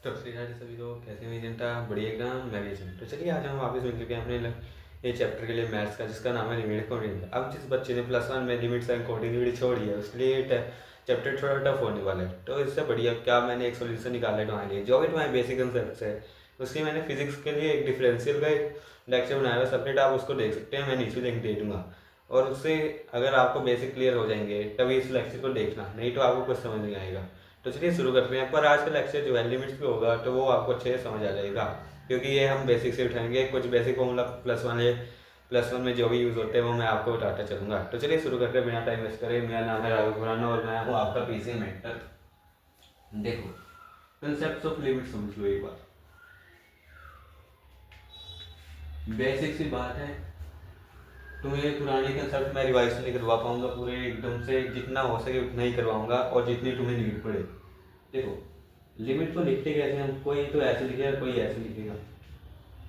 तो श्री हाय सभी लोग, कैसे हैं जनता? बढ़िया एकदम, मैं भी अच्छा हूं। तो चलिए आज हम वापस मिल चुके हैं अपने ये चैप्टर के लिए मैथ्स का, जिसका नाम है लिमिट कॉन्टिन्यूटी। अब जिस बच्चे ने +1 में लिमिट्स एंड कॉन्टिन्यूटी छोड़ी है उसके लिए चैप्टर थोड़ा टफ होने वाला है। तो इससे बढ़िया क्या मैंने एक सोल्यूशन निकाला है तुम्हारे लिए, जो भी तुम्हारे बेसिक कंसेप्ट है। उसके मैंने फिजिक्स के लिए एक डिफरेंशियल का एक लेक्चर बनाया हुआ सेपरेट, आप उसको देख सकते हैं, मैं नीचे लिंक दे दूंगा। और उससे अगर आपको बेसिक क्लियर हो जाएंगे तभी इस लेक्चर को देखना, नहीं तो आपको कुछ समझ नहीं आएगा। तो चलिए शुरू करते हैं। पर आज का लेक्चर जो है लिमिट्स पे होगा, तो वो आपको अच्छे से समझ आ जाएगा, क्योंकि ये हम बेसिक से उठाएंगे। कुछ बेसिक फॉर्मूला +1 में जो भी यूज़ होते हैं वो मैं आपको बताता चलूँगा। तो चलिए शुरू करते हैं बिना टाइम वेस्ट करें। मेरा नाम है राहुल खुराना और मैं हूँ आपका पीसी मेंटर। देखो, कंसेप्ट ऑफ लिमिट समझ लो एक बार, बेसिक सी बात है। तुम्हें पुराने कंसेप्ट मैं रिवाइज नहीं करवा पाऊंगा पूरे एकदम से, जितना हो सके उतना ही करवाऊंगा और जितनी तुम्हें नीड पड़े। देखो, लिमिट को लिखते कैसे हम, कोई तो ऐसे लिखेगा कोई ऐसे लिखेगा।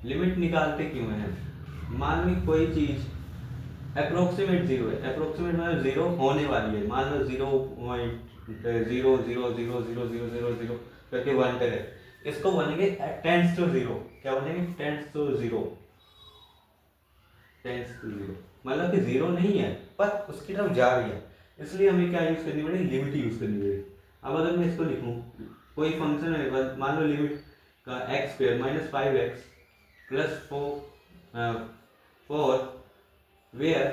लिमिट निकालते क्यों है? मान ली कोई चीज अप्रोक्सीमेट जीरो है, अप्रोक्सीमेट मतलब जीरो होने वाली है। मान लो 0.0000000 करके 1 करे, इसको बनेंगे टेंस टू जीरो। क्या बनेंगे? टेंस टू जीरो मतलब कि जीरो नहीं है पर उसकी तरफ जा रही है, इसलिए हमें क्या यूज करनी पड़ेगी? लिमिट यूज करनी पड़ेगी। अब अगर मैं इसको लिखूं, कोई फंक्शन है, मान लो लिमिट का x² -5x +4 where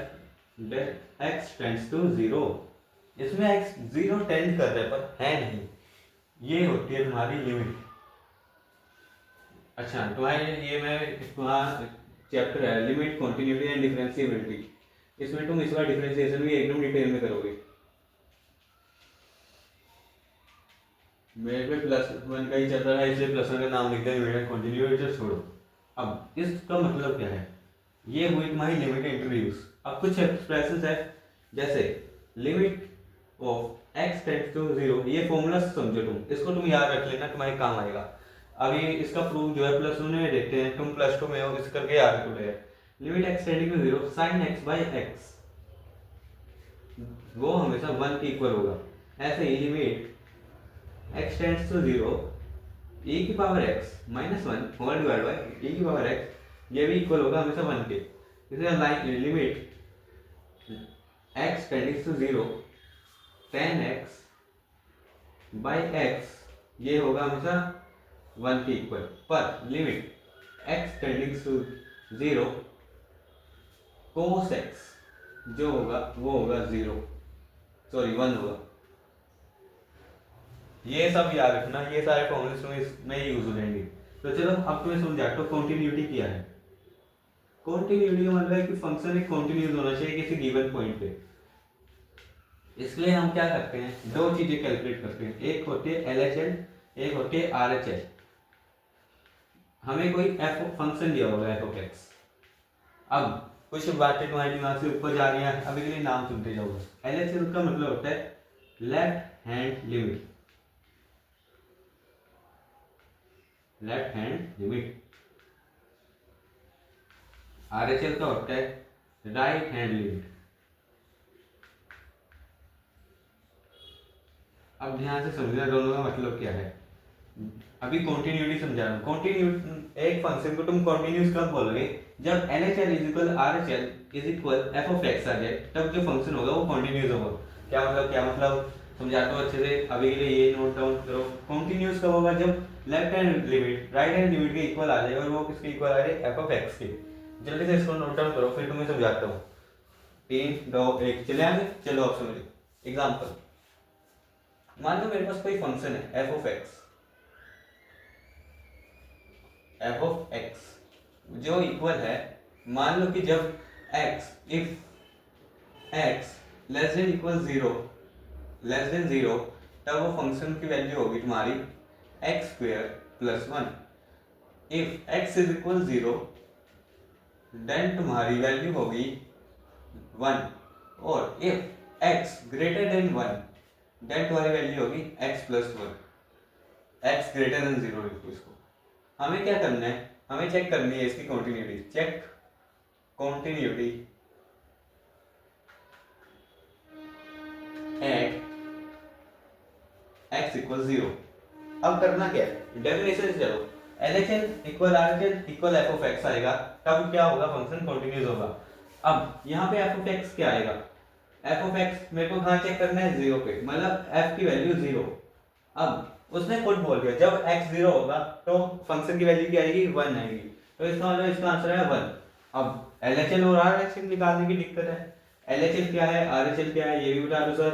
x tends to zero. इसमें x जीरो टेंड कर रहा है पर है नहीं, ये होती है तुम्हारी लिमिट। अच्छा, तुम्हारे ये मैं चैप्टर है लिमिट कॉन्टिन्यूटी एंड डिफरेंशिएबिलिटी, इसमें तुम इस बार डिफरेंशिएशन भी एकदम डिटेल में करोगे। मेरे पे +1 का ही चल रहा है, इसलिए +1 का नाम लिखते हैं लिमिट कॉन्टिन्यूटी। छोड़ो, अब इसका मतलब क्या है? ये हुई तुम्हारी लिमिट इंट्रोड्यूस। अब कुछ एक्सप्रेशन है, जैसे limit of x tends to zero. ये फॉर्मूला समझो तुम, इसको तुम याद रख लेना, तुम्हारे काम आएगा। अभी इसका प्रूफ जो है +1 में देखते हैं, तुम +2 में हो, इस करके याद रख लो। Limit x tending to zero sine x by X, वो हमेशा 1 के इक्वल होगा। ऐसे ही limit x tends to zero e की power x -1 whole divide by e की पावर x, ये भी इक्वल होगा हमेशा 1 के। इसलिए लाइन limit x tending to zero tan x by x, ये होगा हमेशा 1 के इक्वल। पर limit x tending to zero cos x जो होगा वो होगा 1 होगा। ये सब याद रखना, ये सारे फॉर्मूले तुम्हें इसमें यूज हो जाएंगे। तो चलो अब तुम्हें समझा तो कॉन्टिन्यूटी क्या है। कॉन्टिन्यूटी का मतलब है कि फंक्शन एक कॉन्टिन्यूस होना चाहिए किसी गिवन पॉइंट पे। इसलिए हम क्या करते हैं, दो चीजें कैलकुलेट करते हैं, एक होती है LHL, एक होती है RHL। हमें कोई एफ फंक्शन दिया होगा f ऑफ x। अब कुछ बातें तुम्हारे दिमाग से ऊपर जा रही हैं, अभी के लिए नाम सुनते जाओ। LHL का मतलब होता है left hand limit, left hand limit. RHL का होता है राइट हैंड लिमिट। अब ध्यान से समझना दोनों का मतलब क्या है। अभी कॉन्टिन्यूटी समझा रहा हूँ। कॉन्टिन्यूटी, एक फंक्शन को तुम कॉन्टिन्यूस कब बोलोगे? जब LHL is equal RHL is equal f of x आ जाए, तब जो फंक्शन होगा वो कॉन्टिन्यूस होगा। क्या मतलब समझाता हूँ अच्छे से, अभी के लिए ये नोट डाउन करो। कॉन्टिन्यूस कब होगा? जब left hand limit right hand limit के इक्वल आ जाएगा, और वो किसके इक्वल आ जाए? f ऑफ x के। जल्दी से इसको नोट डाउन करो, फिर तुम्हें समझाता हूँ। 3 2 1 चले आगे। चलो अब समझो एग्जाम्पल। मान लो मेरे पास कोई फंक्शन है f ऑफ x जो इक्वल है, मान लो कि जब if x less than equal zero, तब वो फंक्शन की वैल्यू होगी तुम्हारी x² +1। If x is equal zero, then तुम्हारी वैल्यू होगी 1। और if x greater than 1, then तुम्हारी वैल्यू होगी x +1। x greater than zero लिखो इसको। हमें क्या करना है? हमें चेक करनी है इसकी continuity. Check continuity at x equal zero. अब करना क्या है, डेफिनेशन से चलो, LHS equal RHS equal f of x आएगा, तब क्या होगा, फंक्शन कंटिन्यूस होगा। अब यहाँ पे एफ ऑफ एक्स क्या आएगा, एफ ऑफ एक्स मेरे को कहाँ चेक करना है, जीरो पे, मतलब एफ की वैल्यू जीरो। अब उसने खुद बोल दिया जब एक्स जीरो होगा तो फंक्शन की वैल्यू क्या आएगी, वन आएगी, तो इसका मतलब इसका आंसर है वन। अब LHL और RHL निकालने की दिक्कत है, LHL क्या है, RHL क्या है, ये भी बता दो सर।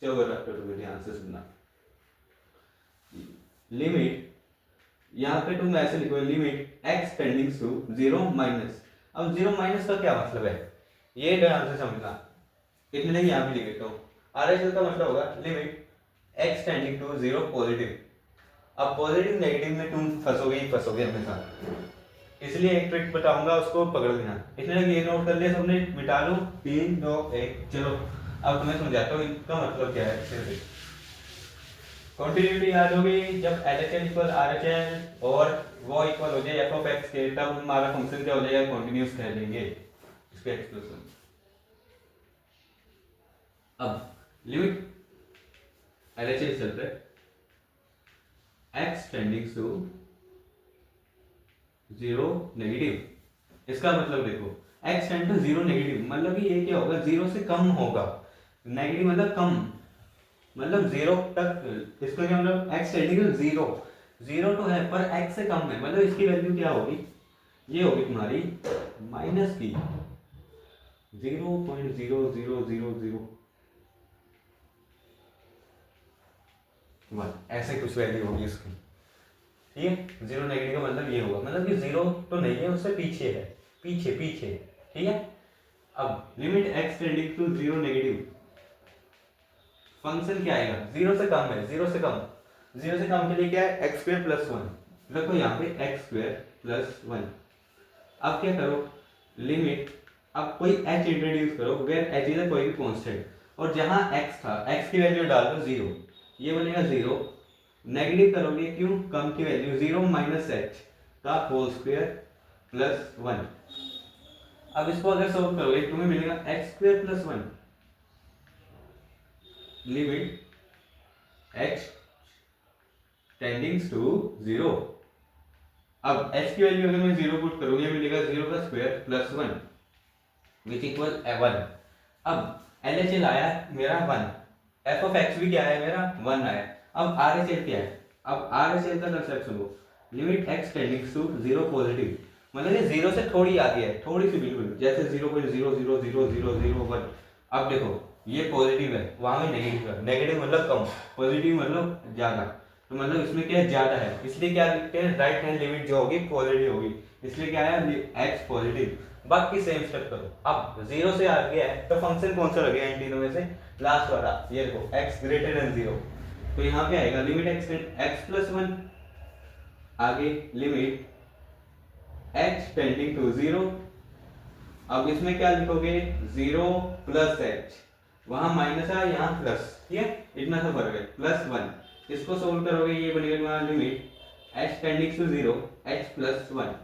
चलो रखो ध्यान से सुनना, लिमिट यहाँ पे तुम ऐसे लिखो, limit X tendings to zero minus. अब जीरो माइनस का क्या मतलब है, ये ध्यान से समझना, इतने ही यहाँ पे लिख देता हूँ। RHL का मतलब होगा limit x tending to zero positive. अब पॉजिटिव नेगेटिव में तुम फंसोगे ही फंसोगे हमेशा, इसलिए एक ट्रिक बताऊंगा, उसको पकड़ लेना। इतने ये नोट कर लिया सबने, मिटा लो, 3 2 1 चलो। अब तुम्हें समझाता हूँ इसका मतलब क्या है। कंटिन्यूटी याद होगी, जब LHL इक्वल RHL और वो इक्वल हो जाए एफ ऑफ एक्स के, तब हमारा फंक्शन क्या हो जाएगा, कंटिन्यूस कह लेंगे इसके एक्सप्रेशन। अब लिमिट LHL चल रहा है x tending to zero negative, इसका मतलब देखो x tend to zero negative, मतलब कि ये क्या होगा, जीरो से कम होगा, नेगेटिव मतलब कम, मतलब जीरो तक, इसका क्या मतलब, x tending to zero, zero तो है पर एक्स से कम है, मतलब इसकी वैल्यू क्या होगी, ये होगी तुम्हारी माइनस की 0.0000 ऐसे कुछ वैल्यू होगी इसकी, ठीक है। जीरो नेगेटिव का मतलब ये होगा, मतलब कि जीरो तो नहीं है, उससे पीछे है, पीछे पीछे, ठीक है। अब limit x tending to zero negative, function क्या आएगा, जीरो से कम है, जीरो से कम, जीरो से कम के लिए क्या है, एक्स स्क्वायर प्लस वन, देखो यहाँ पे एक्स स्क्वायर प्लस वन। अब क्या करो, लिमिट, अब कोई एच इंट्रोड्यूस करो, वेयर एच इज कोई भी कांस्टेंट, और जहां एक्स था, एक्स की वैल्यू डाल दो जीरो, ये बनेगा जीरो, नेगेटिव करोगे क्यों, कम की वैल्यू, जीरो माइनस एच का होल स्क्वायर प्लस वन। अब इसको अगर सॉल्व करोगे तुम्हें मिलेगा X square plus one, limit H tendings to zero. अब एच की वैल्यू अगर मैं जीरो पुट करूंगा मिलेगा जीरो का square plus one which equal one. अब LHL आया मेरा वन, एफ ऑफ एक्स भी क्या है मेरा वन आया। अब RHL क्या है, अब RHL का कंसेप्ट सुनो, limit X tendings to zero positive, मतलब ये जीरो से थोड़ी आगे है, थोड़ी सी बिल्कुल, जैसे 0.0000001। अब देखो ये पॉजिटिव है, वहां में नेगेटिव है, नेगेटिव मतलब कम, पॉजिटिव मतलब ज्यादा, तो मतलब इसमें क्या है, ज्यादा है, इसलिए क्या लिखते हैं, राइट हैंड लिमिट जो होगी पॉजिटिव होगी, इसलिए क्या है एक्स पॉजिटिव। बाकी सेम स्टेप करो, अब जीरो से आ गया है तो फंक्शन कौन सा लगेगा इन तीनों में से, लास्ट वाला, ये देखो एक्स ग्रेटर देन जीरो, तो यहाँ पे आएगा लिमिट एक्स प्लस वन, आगे limit h tending to zero. अब इसमें क्या लिखोगे, जीरो प्लस एच, वहां माइनस है यहाँ प्लस, ठीक है, इतना सा फर्क है, प्लस वन। इसको सोल्व करोगे ये बनेगा तुम्हारा limit h tending to zero h plus one,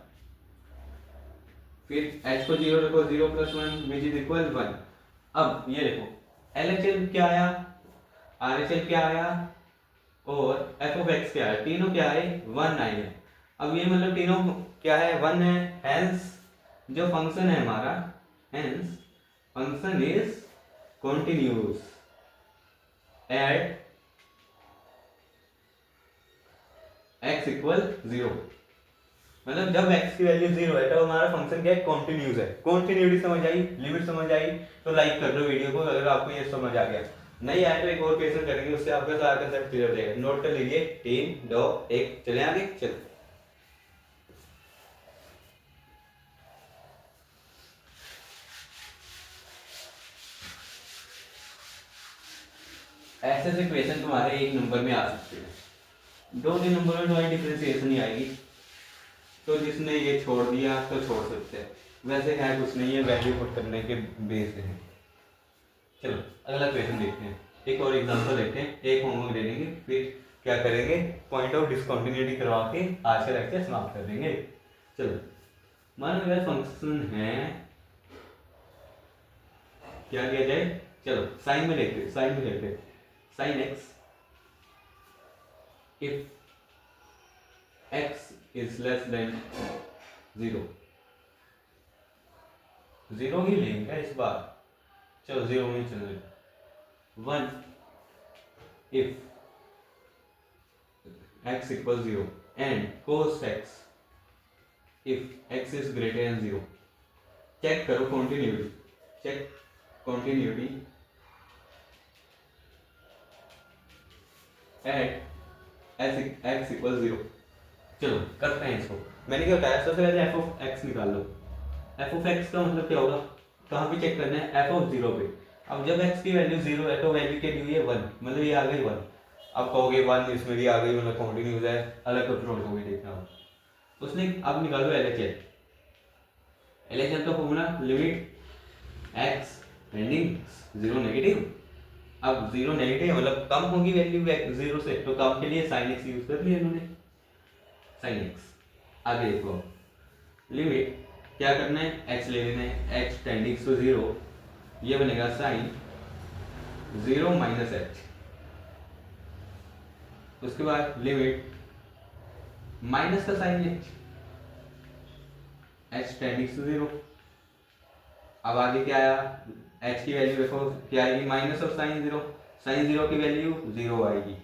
फिर h को जीरो रखो, zero plus one which is equal one. अब ये देखो LHL क्या आया, RHL क्या आया और f ऑफ x क्या आया, तीनों क्या आए, वन आए हैं। अब ये मतलब तीनों क्या है, वन है, हेंस जो फंक्शन है हमारा, hence function is continuous at x equal zero, मतलब जब x की वैल्यू जीरो है तो हमारा फंक्शन क्या है, कॉन्टिन्यूस है। कॉन्टिन्यूटी समझ आई, लिमिट समझ आई, तो लाइक कर दो वीडियो को अगर आपको ये समझ आ गया। नहीं आया तो एक और क्वेश्चन करेंगे, उससे आपका सारा कंसेप्ट क्लियर हो जाएगा। नोट कर लीजिए, 3 2 1 चले आगे, चलो। ऐसे ऐसे क्वेश्चन तुम्हारे एक नंबर में आ सकते हैं, दो तीन नंबर में तुम्हारी डिफरेंशिएशन नहीं आएगी, तो जिसने ये छोड़ दिया तो छोड़ सकते हैं, वैसे है कुछ नहीं है, वैल्यू पुट करने के बेस है। चलो अगला क्वेश्चन देखते हैं, एक और एग्जांपल देखते हैं, एक होमवर्क दे देंगे, फिर क्या करेंगे, पॉइंट ऑफ डिसकंटिन्यूटी करवा के आज का लेक्चर समाप्त कर देंगे। चलो मान लो मेरा फंक्शन है, क्या किया जाए, चलो साइन में देखते हैं, साइन में देखते हैं, sine x if x is less then 0, 0 ही लेंगे इस बार, चलो 0 में चलो 1 if x equals 0 and cos x if x is greater than 0. Check करो continuity, check continuity at x equal 0. चलो करते हैं इसको. मैंने क्या बताया, सबसे पहले एफ ऑफ एक्स निकाल लो. एफ ऑफ एक्स का मतलब क्या होगा, कहाँ पे चेक करना है, एफ ऑफ 0 पे. अब जब x की वैल्यू 0 है तो वैल्यू क्या दी हुई है 1, मतलब ये आ गई 1. अब कहोगे 1 इसमें भी आ गई, मतलब कॉन्टिन्यूज है, अलग अप्रोच होगी देखना हो. उसने अब निकाल लो LHL. LHL का formula limit x tending 0 negative. अब 0 नेगेटिव मतलब कम होगी वैल्यू 0 से, तो कम के लिए sin x यूज कर लिया इन्होंने, sin x. आगे देखो लिमिट क्या करना है, x ले लेना है, x टेंडिंग टू 0, ये बनेगा sin 0 माइनस h. उसके बाद लिमिट माइनस का साइन h टेंडिंग टू 0. अब आगे क्या आया, h की वैल्यू देखो क्या आएगी, माइनस ऑफ साइन 0, साइन 0 की वैल्यू 0 आएगी.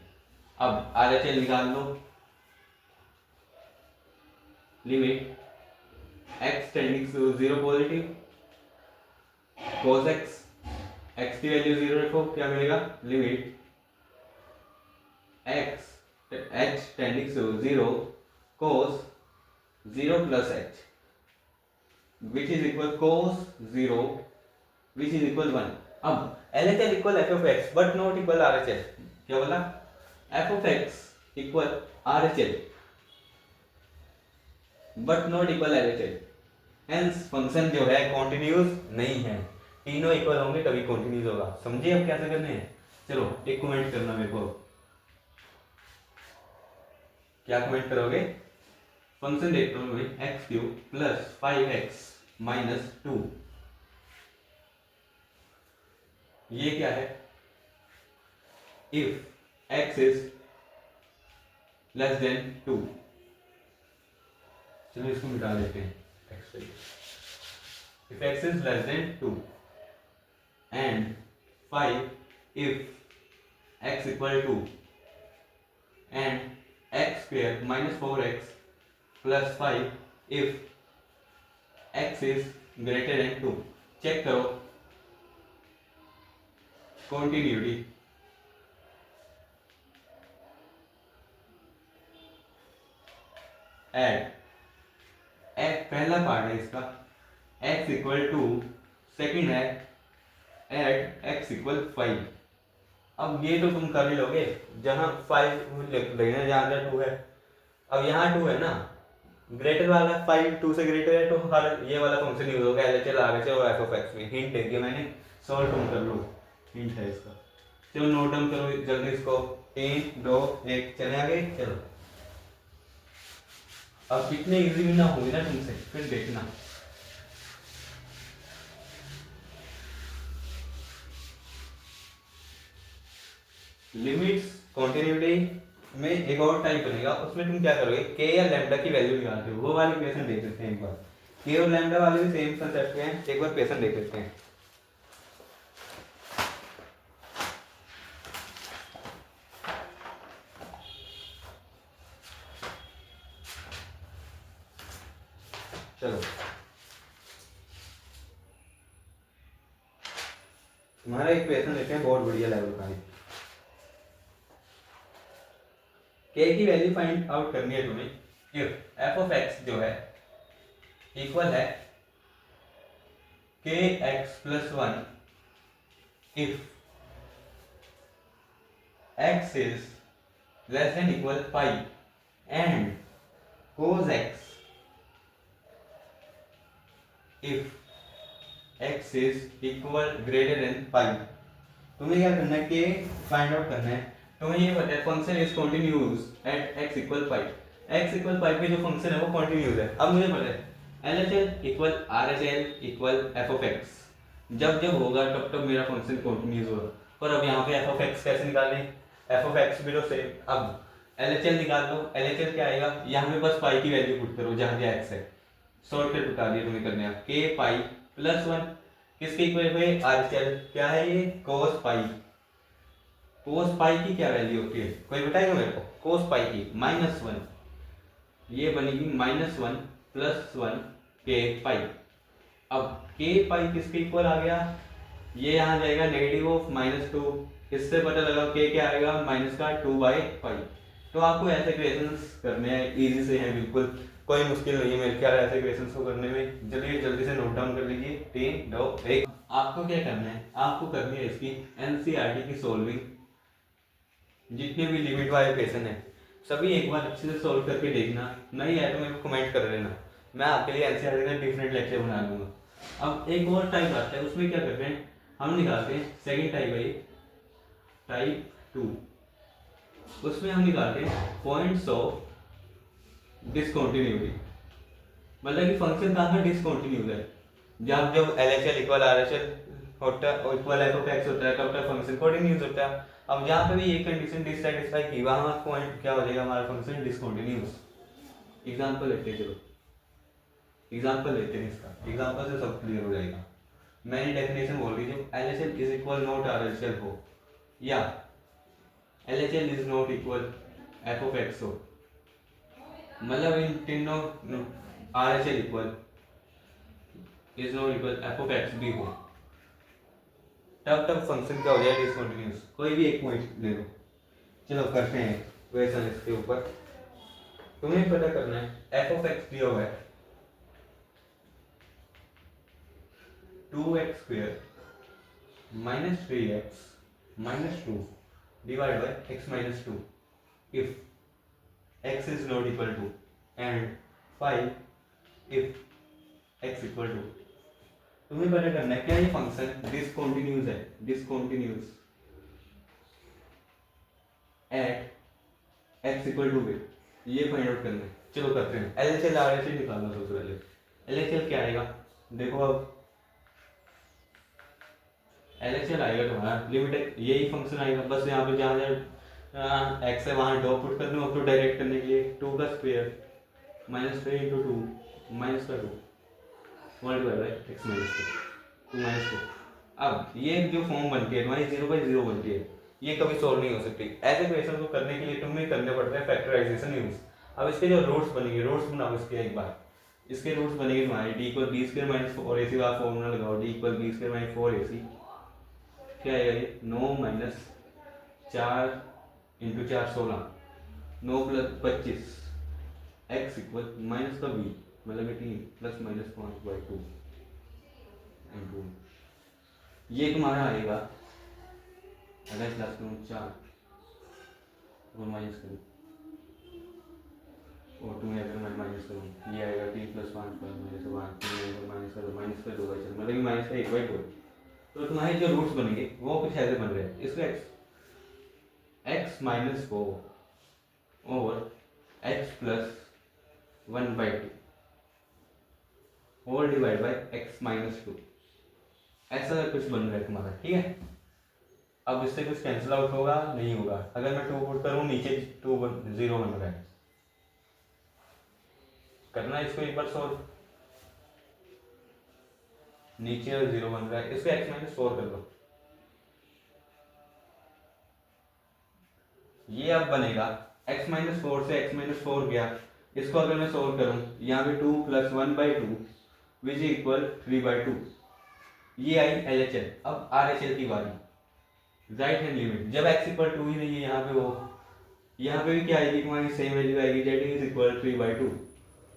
अब RHL निकाल लो. Limit x tending to 0 positive cos x की वैल्यू 0 रखो, क्या मिलेगा, limit x h tending to 0 cos 0 plus h which is equal cos 0 which is equal 1. अब LHL equal f of x but not equal RHL. क्या बोला, f of x equal RHL but not equal LHL. Hence function जो है continuous नहीं है. तीनों equal होंगे तभी कॉन्टिन्यूस होगा. समझिए अब कैसे करने हैं. चलो एक कमेंट करना मेरे को. क्या कमेंट करोगे, फंक्शन देखता हूँ मैं, x cube plus 5x minus 2. ये क्या है, if x is less then 2. चलो इसको मिटा देते हैं. If x is less then 2 and 5 if x equal 2 and x square minus 4x plus 5 if x is greater than 2. Check करो continuity. Add पहला पार्ट है इसका, x इक्वल टू. सेकेंड है एड x इक्वल 5. अब ये तो तुम कर ही लोगे, जहाँ 5 लेना जहाँ 2 है. अब यहाँ 2 है ना, ग्रेटर वाला 5 2 से ग्रेटर है, तो हर ये वाला फंक्शन यूज होगा LHL RHL और f of x में. हिंट दे दिया मैंने, सॉल्व तुम कर लो, हिंट है इसका. चलो नोट डाउन करो जल्दी इसको. 3 2 1 चले आगे. चलो अब कितने इजी भी ना होगी ना तुमसे, फिर देखना. लिमिट्स कॉन्टिन्यूटी में एक और टाइप बनेगा, उसमें तुम क्या करोगे, के या लैम्डा की वैल्यू निकालते हो. वो वाली क्वेश्चन देख लेते हैं एक बार. के और लैम्डा वाले भी सेम कंसेप्ट के हैं, एक बार क्वेश्चन देख लेते हैं. चलो तुम्हारा एक क्वेश्चन लेते हैं बहुत बढ़िया लेवल का. के की वैल्यू फाइंड आउट करनी है तुम्हें. इफ एफ ऑफ एक्स जो है इक्वल है के x plus 1 if x is less than equal 5 and cos x if x is equal greater than 5. तुम्हें क्या करना है, के फाइंड आउट करना है. तुम्हें ये पता है function is continuous at x equal 5. x equal 5 पे जो फंक्शन है वो कंटिन्यूअस है. अब मुझे पता है LHL equal RHL equal f of x. जब जब होगा तब तब मेरा फंक्शन कंटिन्यूअस होगा. पर अब यहाँ पे f of x कैसे निकालें, f of x भी तो सेम. अब LHL निकाल लो। LHL क्या आएगा, यहाँ पे बस पाई की वैल्यू पुट करो जहाँ पे x है, शॉर्टकट बता दिया तुम्हें करने का, k पाई प्लस 1 किसके इक्वल है, RHL क्या है ये, cos पाई। cos पाई की क्या वैल्यू होती है, कोई बताएगा मेरे को, cos पाई की -1, ये बनेगी -1 प्लस 1 k पाई। अब k पाई किसके इक्वल आ गया, ये यहाँ जाएगा नेगेटिव ऑफ -2, इससे पता लगा k क्या आएगा, -2/पाई। तो आपको ऐसे क्वेश्चंस करने हैं, इजी से हैं बिल्कुल, कोई मुश्किल नहीं है मेरे ख्याल ऐसे क्वेश्चंस को करने में। चलिए जल्दी से नोट डाउन कर लीजिए, 3 2 1। आपको क्या करना है, आपको करनी है इसकी एनसीईआरटी की सॉल्विंग। जितने भी लिमिट वाले क्वेश्चन है सभी एक बार अच्छे से सॉल्व करके देखना, नहीं है तो मेरे को कमेंट कर लेना, मैं आपके लिए एनसीईआरटी का डिफरेंट लेक्चर बना लूंगा। अब एक और टाइप आता है, उसमें क्या करते हैं हम निकालते हैं, सेकेंड टाइप है टाइप 2, उसमें हम निकालते हैं पॉइंट्स ऑफ डिसकंटिन्यूटी, मतलब कि फंक्शन कहाँ पर डिसकंटिन्यूड है, जब LHL इक्वल RHL होता है, इक्वल f(x) होता है तब तक फंक्शन कंटिन्यूस होता है। अब जहाँ पे भी ये कंडीशन डिससैटिस्फाई की, वहाँ पॉइंट क्या हो जाएगा, हमारा फंक्शन डिसकंटिन्यूस। एग्जांपल लेते हैं, चलो एग्जांपल लेते हैं, इसका एग्जांपल से सब क्लियर हो जाएगा। मैंने डेफिनेशन बोल दी, जब LHL is equal not RHL हो, या LHL is not equal f(x) हो, मतलब इन तीनों RHL equal is not equal f(x) भी हो, तब फंक्शन क्या हो जाए, डिसकंटिन्यूस। कोई भी एक पॉइंट ले लो, चलो करते हैं क्वेश्चन इसके ऊपर। तुम्हें पता करना है f(x) दिया हुआ है 2x² - 3x - 2 divided by x - 2 if x is not equal to, and 5 if x equal to। तुम्हें पता करना है क्या ये फंक्शन डिसकंटिन्यूस है, discontinuous at x equal to b, ये फाइंड आउट करना है। चलो करते हैं, LHL RHL निकालना सबसे पहले। LHL क्या आएगा, देखो अब LHL आएगा तुम्हारा लिमिट, यही फंक्शन आएगा, बस यहाँ पे जहाँ जहाँ x है वहाँ डॉट पुट कर दो, अब तो डायरेक्ट करने के लिए 2 का स्क्वायर -3 × 2 -2 मल्टीप्लाई बाय x - 2 -2। अब ये जो फॉर्म बनती है तुम्हारी 0/0 बनती है, ये कभी सॉल्व नहीं हो सकती। ऐसे क्वेश्चन को करने के लिए तुम्हें करने पड़ते हैं फैक्टराइजेशन यूज। अब इसके जो रूट्स बनेंगे, रूट्स बनाओ इसके एक बार, इसके रूट्स बनेंगे तुम्हारे d = b² - 4ac का फॉर्मूला लगाओ, d = b² - 4ac क्या आएगा ये 9 - 4 × 4 16, 9 + 25 x इक्वल माइनस का b मतलब 18 प्लस माइनस 5/2 इंटू ये तुम्हारा आएगा, अगर क्लास में 4 और माइनस करूँ और तुम्हें अगर मैं माइनस करूँ, ये आएगा 3 + 5 माइनस का 2 मतलब कि माइनस का 1/2। तो तुम्हारे जो रूट्स बनेंगे वो कुछ ऐसे बन रहे हैं, इसको x - 4 और x + 1/2 whole divide by x - 2, ऐसा कुछ बन रहा है तुम्हारा, ठीक है। अब इससे कुछ कैंसिल आउट होगा, नहीं होगा। अगर मैं 2 पुट करूँ, नीचे 0 बन रहा है, करना इसको एक बार सॉल्व, नीचे 0 बन रहा है, इसको x - 4 कर लो, ये अब बनेगा x - 4 से x - 4 गया, इसको अगर मैं सॉल्व करूं, यहाँ पे 2 + 1/2 विच इक्वल 3/2, ये आई LHL। अब RHL की बारी, राइट हैंड लिमिट, जब x = 2 ही नहीं है यहाँ पे, वो यहाँ पे भी क्या आएगी तुम्हारी सेम वैल्यू आएगी, z = 3/2।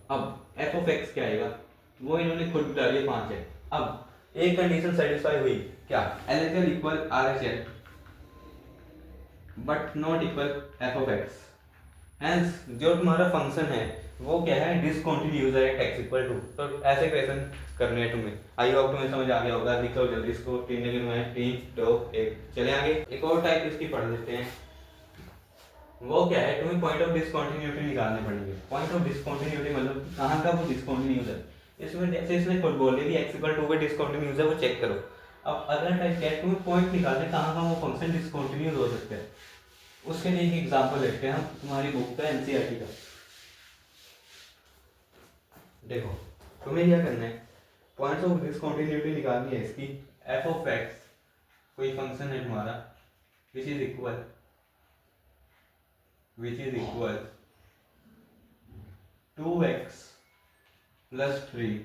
अब f(x) क्या आएगा, वो इन्होंने खुद बता दिया 5 है। अब एक कंडीशन सेटिस्फाई हुई, क्या LHL = RHL but not equal f(x), hence जो तुम्हारा फंक्शन है वो क्या है, डिसकंटिन्यूअस है x इक्वल टू। तो ऐसे क्वेश्चन करने हैं तुम्हें, आई होप तुम्हें समझ आ गया होगा। लिखो जल्दी इसको, 3 दिन में 3 2 1। चले आगे, एक और टाइप इसकी पढ़ लेते हैं। वो क्या है, तुम्हें पॉइंट ऑफ डिसकंटिन्यूटी निकालने पड़ेंगे। पॉइंट ऑफ डिसकंटिन्यूटी मतलब कहाँ का वो डिसकंटिन्यूअस है, इसमें जैसे इसने खुद बोल दिया कि x = 2 पे डिसकंटिन्यूअस है, वो चेक करो। अब अगला टाइप क्या है, तुम्हें पॉइंट निकालने कहाँ का वो फंक्शन डिसकंटिन्यूअस हो सकता है। उसके लिए एक एग्जांपल लेते हैं हम तुम्हारी बुक का एनसीईआरटी का। देखो तुम्हें क्या करना है, पॉइंट्स ऑफ डिसकंटिन्यूटी निकालनी है इसकी। एफ ऑफ एक्स कोई फंक्शन है तुम्हारा which is equal to x plus 3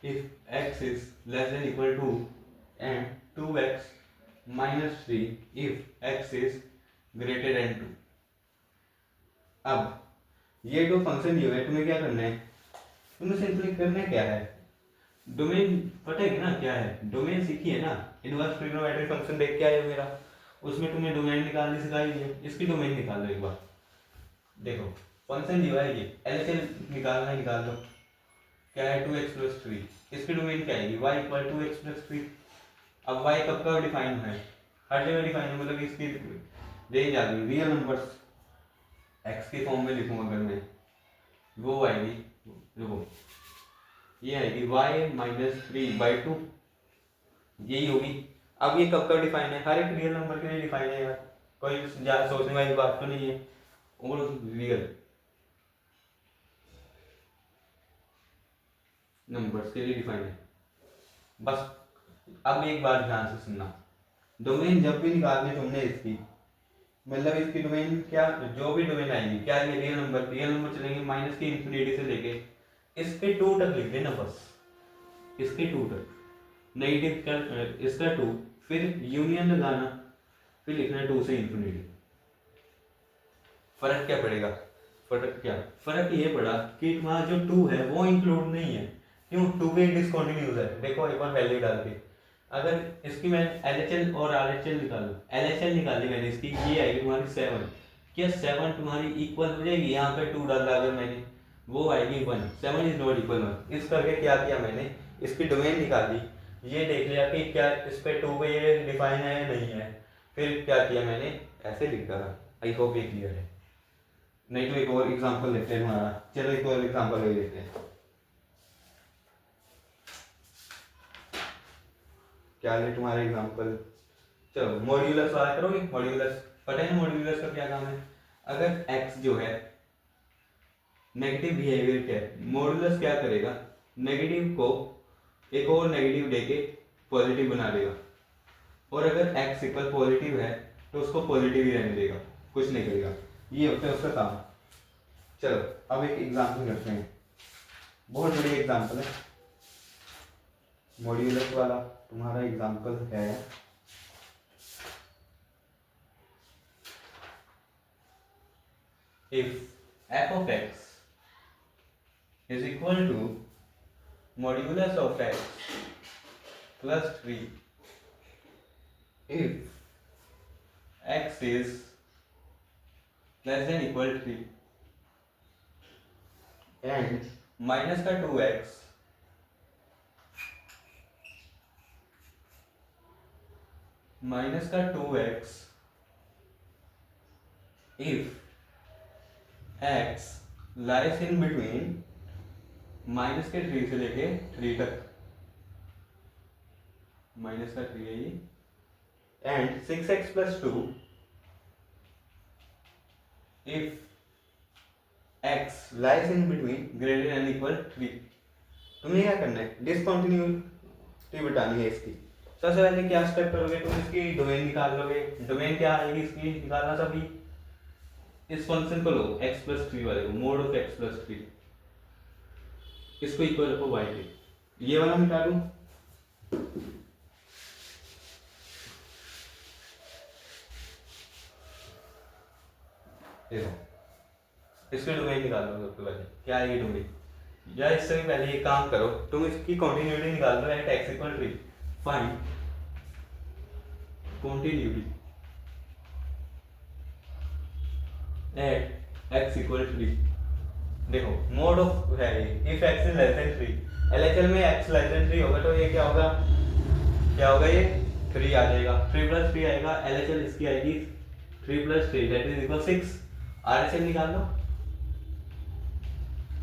if x is less than equal to and 2x minus 3 if x is greater than 2। अब ये दो फंक्शन दिए हुए हैं, तुम्हें क्या करना है, तुम्हें सिंपली करना क्या है, डोमेन पता है ना क्या है, डोमेन सीखी है ना, इनवर्स ट्रिग्नोमेट्रिक फंक्शन देख के आए हो मेरा, उसमें तुम्हें डोमेन निकालनी सिखाई है, इसकी डोमेन निकाल लो एक बार। देखो फंक्शन दिया है ये एलएचएल निकालना है, निकाल लो। क्या है 2x प्लस 3, इसकी डोमेन क्या आएगी y equal to x plus 3। अब y कब का डिफाइन है, हर जगह डिफाइन है, मतलब इसकी रेंज आ गई रियल नंबर्स x के फॉर्म में लिखूँ अगर मैं, वो आएगी, देखो ये आएगी y माइनस 3/2, यही होगी। अब ये कब का डिफाइन है, हर एक रियल नंबर के लिए डिफाइन है यार, कोई ज़्यादा सोचने वाली बात तो नहीं है, और रियल नंबर्स के लिए डिफाइन है बस। अब एक बार ध्यान से सुनना, डोमेन जब भी निकालनी तुमने इसकी, मतलब इसकी डोमेन क्या, जो भी डोमेन आएगी क्या ये रियल नंबर चलेंगे माइनस की इंफिनिटी से लेके इसके 2 तक लिख देना बस, इसके 2 तक, नेगेटिव का इसका 2, फिर यूनियन लगाना, फिर लिखना 2 से इंफिनिटी। फर्क क्या पड़ेगा, फर्क ये पड़ा कि वहाँ जो 2 है वो इंक्लूड नहीं है, क्यों, 2 भी डिसकंटिन्यूअस है। देखो एक बार वैल्यू डाल के, अगर इसकी मैं एलएचएल और आरएचएल निकालूं, एलएचएल निकाली मैंने इसकी, ये आएगी तुम्हारी 7, क्या 7 तुम्हारी इक्वल हो जाएगी, यहाँ पे 2 डाल अगर मैंने, वो आएगी 1, 7 इज नॉट इक्वल 1। इस करके क्या किया मैंने, इसकी डोमेन निकाली, ये देख लिया कि क्या इस पे 2 पे ये डिफाइन है या नहीं है, फिर क्या किया मैंने, ऐसे लिख डाला। आई होप ये क्लियर है, नहीं तो एक और एग्जांपल लेते हैं हमारा, चलो एक और एग्जांपल ले लेते हैं। क्या है तुम्हारा एग्जांपल, चलो मॉड्यूलस वाला करोगे। मॉड्यूलस पता है मॉड्यूलस का क्या काम है, अगर x जो है नेगेटिव बिहेवियर क्या है, मॉड्यूलस क्या करेगा, नेगेटिव को एक और नेगेटिव देके पॉजिटिव बना देगा, और अगर x इक्वल पॉजिटिव है तो उसको पॉजिटिव ही रहने देगा, कुछ नहीं करेगा, ये होता है उसका काम। चलो अब एक एग्जांपल करते हैं, बहुत बड़ी एग्जांपल है, मॉड्यूलस वाला तुम्हारा एग्जांपल है if f of x is equal to modulus of x plus 3 if x is less than equal to 3 and minus का 2x if x lies in between minus के 3 से लेके 3 तक, माइनस का 3 है ये, and 6x plus 2 if x lies in between greater than equal 3। तुम्हें क्या करना है, डिसकंटिन्यूटी बतानी है इसकी। सबसे पहले क्या स्टेप करोगे, तुम इसकी डोमेन निकाल लोगे, डोमेन क्या आएगी इसकी निकालना सभी, इस फंक्शन को लो x प्लस 3 वाले को, मोड ऑफ x प्लस 3, इसको इक्वल रखो y के, ये वाला मिटा दूं, देखो इसकी डोमेन निकाल लो सबसे पहले, क्या आएगी डोमेन, या इससे भी पहले ये काम करो, तुम इसकी कंटिन्यूटी निकाल लो at x equal 3, find continuity at x equal 3। देखो मोड ऑफ है ये, if x is less than 3, LHL में x लेस देन 3 होगा तो ये क्या होगा, ये 3 आ जाएगा, 3 प्लस 3 आएगा, एलएचएल इसकी आएगी 3 plus 3 that is equal 6। RHL निकाल लो,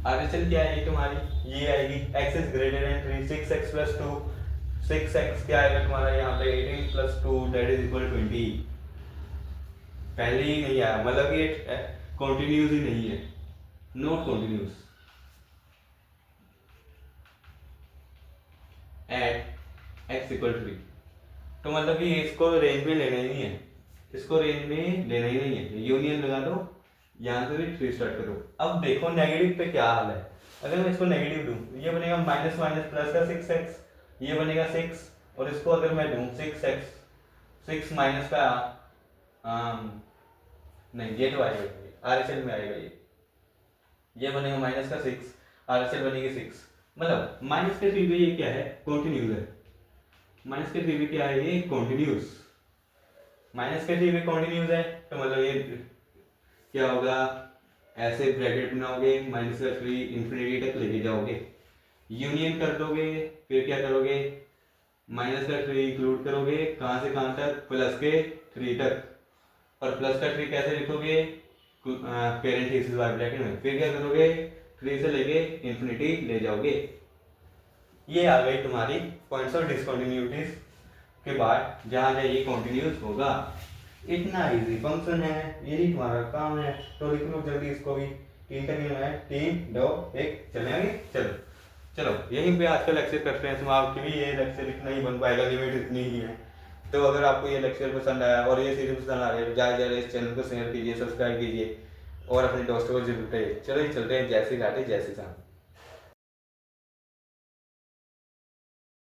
आरएचएल क्या आएगी तुम्हारी, ये आएगी x is greater than 3, 6x plus 2, 6x क्या आएगा तुम्हारा यहाँ पे 18 प्लस 2 दैट इज इक्वल 20। पहले ही नहीं आया, मतलब ये कॉन्टिन्यूस ही नहीं है, not continuous. At x equal to 3, तो मतलब कि इसको रेंज में लेना ही नहीं है, इसको रेंज में लेना ही नहीं है, यूनियन लगा दो, यहाँ से भी 3 स्टार्ट करो। अब देखो नेगेटिव पे क्या हाल है, अगर मैं इसको नेगेटिव दूँ ये बनेगा माइनस माइनस प्लस का 6x, ये बनेगा 6, और इसको अगर मैं दूँ 6x, 6 माइनस का नहीं ये तो आएगा आर एच एल में आएगा, ये बनेगा माइनस का 6, आर एच एल बनेगी 6, मतलब माइनस के 3 पे ये क्या है, कॉन्टिन्यूस है, माइनस के 3 पे क्या है, ये कॉन्टिन्यूस, माइनस के 3 पे कॉन्टिन्यूस है, तो मतलब ये क्या होगा, ऐसे ब्रैकेट बनाओगे, माइनस का 3 इंफिनिटी तक लेके जाओगे, यूनियन कर दोगे, फिर क्या करोगे, माइनस का 3 इंक्लूड करोगे, कहाँ से कहाँ तक, प्लस के 3 तक, और प्लस का 3 कैसे लिखोगे, पेरेंथेसिस वाले ब्रैकेट में, फिर क्या करोगे, 3 से लेके इंफिनिटी ले जाओगे। ये आ गई तुम्हारी पॉइंट्स ऑफ डिसकंटिन्यूटीज के बाद जहाँ जहाँ ये कंटिन्यूस होगा। इतना इजी फंक्शन है, यही तुम्हारा काम है, तो लिख लो जल्दी इसको भी। 3 का नियम है, 3 2 1 चलेंगे। चलो चलो यहीं पे आज का लेक्चर करते हैं समाप्त, क्योंकि ये लेक्चर इतना ही बन पाएगा, लिमिट इतनी ही है। तो अगर आपको ये लेक्चर पसंद आया और ये सीरीज पसंद आ रही है, ज़्यादा ज़्यादा इस चैनल को शेयर कीजिए, सब्सक्राइब कीजिए और अपने दोस्तों को जरूर करिए। चलो चलते हैं, जय श्री राधे, जय श्री राम।